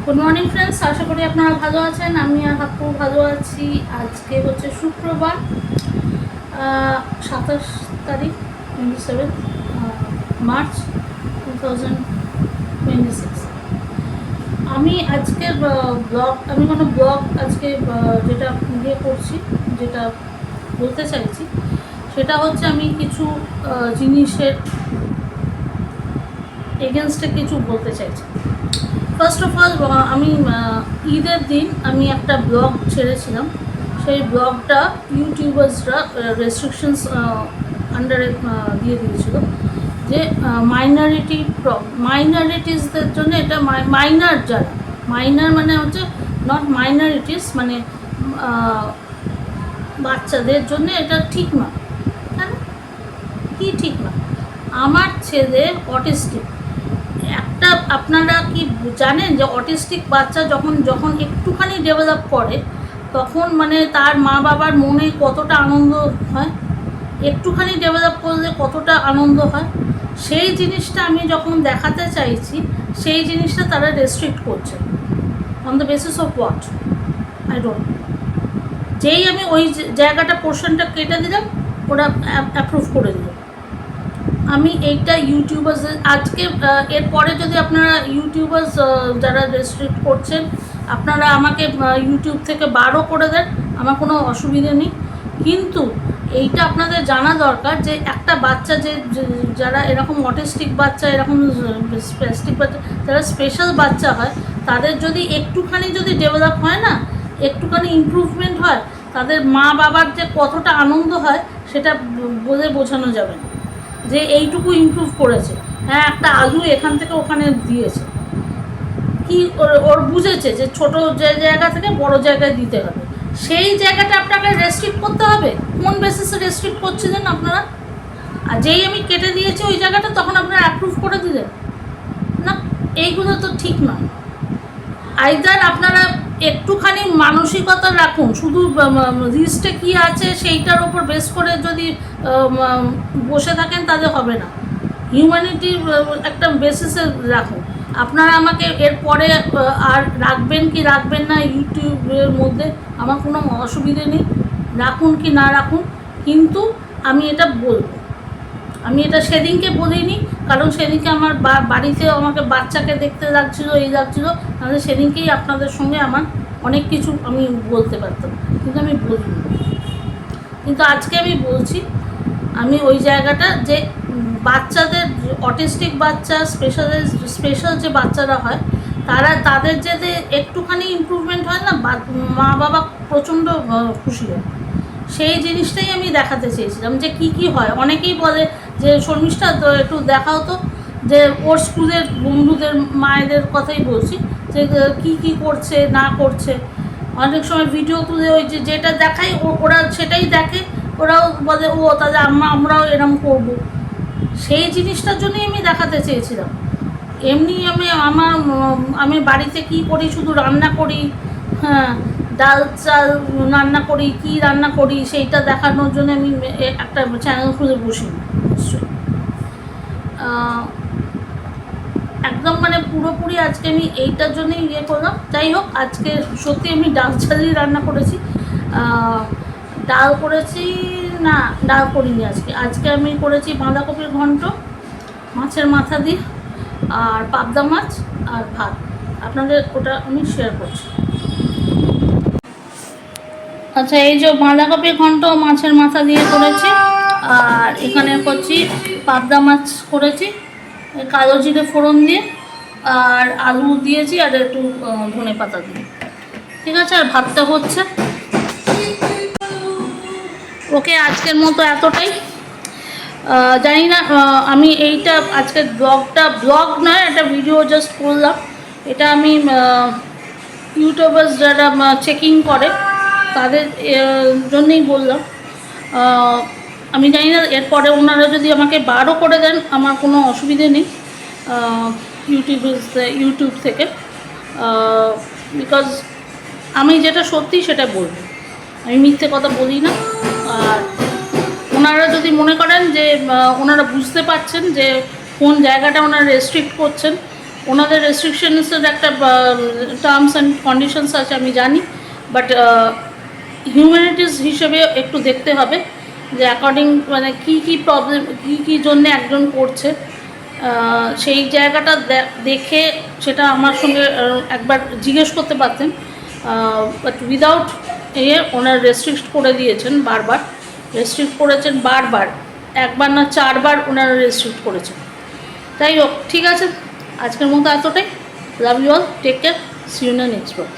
Good morning friends, আশা করি আপনারা ভালো আছেন। আমি আপু ভালো আছি। আজকে হচ্ছে শুক্রবার, 27 তারিখ 27 মার্চ 2026। আমি আজকের ব্লগ আজকে যেটা করছি, যেটা বলতে চাইছি সেটা হচ্ছে আমি কিছু জিনিসের এগেনস্টে কিছু বলতে চাইছি। ফার্স্ট অফ অল, আমি ঈদের দিন আমি একটা ব্লগ ছেড়েছিলাম। সেই ব্লগটা ইউটিউবার্সরা রেস্ট্রিকশনস আন্ডারে দিয়ে দিয়েছিল যে মাইনরিটিসদের জন্য এটা মাইনার, যারা মাইনার মানে হচ্ছে নট মাইনরিটিস, মানে বাচ্চাদের জন্য এটা ঠিক না। কেন কি ঠিক না? আমার ছেলে অটিস্টিক। একটা আপনারা কি জানেন যে অটিস্টিক বাচ্চা যখন যখন একটুখানি ডেভেলপ করে তখন মানে তার মা বাবার মনে কতটা আনন্দ হয়, একটুখানি ডেভেলপ করলে কতটা আনন্দ হয়, সেই জিনিসটা আমি যখন দেখাতে চাইছি সেই জিনিসটা তারা রেস্ট্রিক্ট করছে। On the basis of what I don't. যেই আমি ওই জায়গাটা পোর্শনটা কেটে দিলাম, ওরা অ্যাপ্রুভ করে দিল। আমি এইটা ইউটিউবার্স আজকে এরপরে যদি আপনারা ইউটিউবার্স যারা রেস্ট্রিক্ট করছেন আপনারা আমাকে ইউটিউব থেকে বারও করে দেন, আমার কোনো অসুবিধে নেই। কিন্তু এইটা আপনাদের জানা দরকার যে একটা বাচ্চা যারা এরকম অটিস্টিক বাচ্চা, এরকম স্পেসিফিক বাচ্চা, যারা স্পেশাল বাচ্চা হয়, তাদের যদি একটুখানি যদি ডেভেলপ হয় না, একটুখানি ইমপ্রুভমেন্ট হয়, তাদের মা বাবার যে কতটা আনন্দ হয় সেটা বলে বোঝানো যাবে না যে এইটুকু ইমপ্রুভ করেছে। হ্যাঁ, একটা আলু এখান থেকে ওখানে দিয়েছে, কি ওর বুঝেছে যে ছোট যে জায়গা থেকে বড় জায়গায় দিতে হবে, সেই জায়গাটা আপনাকে রেস্ট্রিক্ট করতে হবে। কোন বেসিসে রেস্ট্রিক্ট করছিলেন আপনারা? আর যেই আমি কেটে দিয়েছি ওই জায়গাটা, তখন আপনারা অ্যাপ্রুভ করে দিলেন না। এইগুলো তো ঠিক নয়। আইদার আপনারা একটুখানি মানসিকতা রাখুন, শুধু লিস্টে কী আছে সেইটার ওপর বেস করে যদি বসে থাকেন তাহলে হবে না। হিউম্যানিটির একটা বেসিসে রাখুন। আপনারা আমাকে এরপরে আর রাখবেন কি রাখবেন না ইউটিউবের মধ্যে আমার কোনো অসুবিধে নেই, রাখুন কি না রাখুন, কিন্তু আমি এটা বলবো। আমি এটা সেদিনকে বলিনি, কারণ সেদিনকে আমার বাড়িতে আমাকে বাচ্চাকে দেখতে লাগছিলো, এই লাগছিলো, তাহলে সেদিনকেই আপনাদের সঙ্গে আমার অনেক কিছু আমি বলতে পারতাম, কিন্তু আমি বলিনি। কিন্তু আজকে আমি বলছি, আমি ওই জায়গাটা যে বাচ্চাদের অটিস্টিক বাচ্চা, স্পেশাল যে বাচ্চারা হয়, তাদের যে একটুখানি ইমপ্রুভমেন্ট হয় না, মা বাবা প্রচণ্ড খুশি হয়। সেই জিনিসটাই আমি দেখাতে চেয়েছিলাম যে কি কি হয়। অনেকেই বলে যে শর্মিষ্ঠা তো একটু দেখাও তো, যে ওর স্কুলের বন্ধুদের মায়েদের কথাই বলছি, যে কি কি করছে না করছে। অনেক সময় ভিডিও তুলে ওই যেটা দেখাই ওরা সেটাই দেখে, ওরাও বলে ও তাহলে আমরাও এরম করব। সেই জিনিসটার জন্যই আমি দেখাতে চেয়েছিলাম। এমনি আমি বাড়িতে কি করি, শুধু রান্না করি, হ্যাঁ, ডাল চাল রান্না করি, কি রান্না করি সেইটা দেখানোর জন্য আমি একটা চ্যানেল খুলে বসি নিশ্চয়ই। একদম মানে পুরোপুরি আজকে আমি এইটার জন্যই করলাম। যাই হোক, আজকে সত্যি আমি ডাল চালই রান্না করেছি। ডাল করেছি না, ডাল করিনি আজকে আমি করেছি বাঁধাকপির ঘন্ট, মাছের মাথা দিয়ে, আর পাবদা মাছ আর ভাত। আপনাদের ওটা আমি শেয়ার করছি। আচ্ছা, এই যে বাঁধাকপির ঘন্ট মাছের মাথা দিয়ে করেছি, আর এখানে করছি পাবদা মাছ করেছি কালো জিরে ফোড়ন দিয়ে, আর আলু দিয়েছি, আর একটু ধনে পাতা দিয়ে। ঠিক আছে, আর ভাতটা হচ্ছে। ওকে, আজকের মতো এতটাই। জানি না, আমি এইটা আজকের ব্লগ নয়, একটা ভিডিও জাস্ট করলাম। এটা আমি ইউটিউবার্স যারা চেকিং করে তাদের জন্যই বললাম। আমি জানি না এরপরে ওনারা যদি আমাকে বারও করে দেন আমার কোনো অসুবিধে নেই ইউটিউব থেকে, বিকজ আমি যেটা সত্যি সেটা বলবো, আমি মিথ্যে কথা বলি না। আর ওনারা যদি মনে করেন যে ওনারা বুঝতে পারছেন যে কোন জায়গাটা ওনারা রেস্ট্রিক্ট করছেন, ওনাদের রেস্ট্রিকশনসের একটা টার্মস অ্যান্ড কন্ডিশনস আছে আমি জানি, বাট হিউম্যানিটিস হিসেবে একটু দেখতে হবে যে অ্যাকর্ডিং মানে কী প্রবলেম কী জন্যে একজন করছে, সেই জায়গাটা দেখে সেটা আমার সঙ্গে একবার জিজ্ঞেস করতে পারতেন, বাট উইদাউট ওনার রেস্ট্রিক্ট করে দিয়েছেন, বারবার রেস্ট্রিক্ট করেছেন, বারবার, একবার না 4বার ওনারা রেস্ট্রিক্ট করেছেন। যাই হোক, ঠিক আছে, আজকের মতো এতটাই। Love you all, take care, see you in the next blog.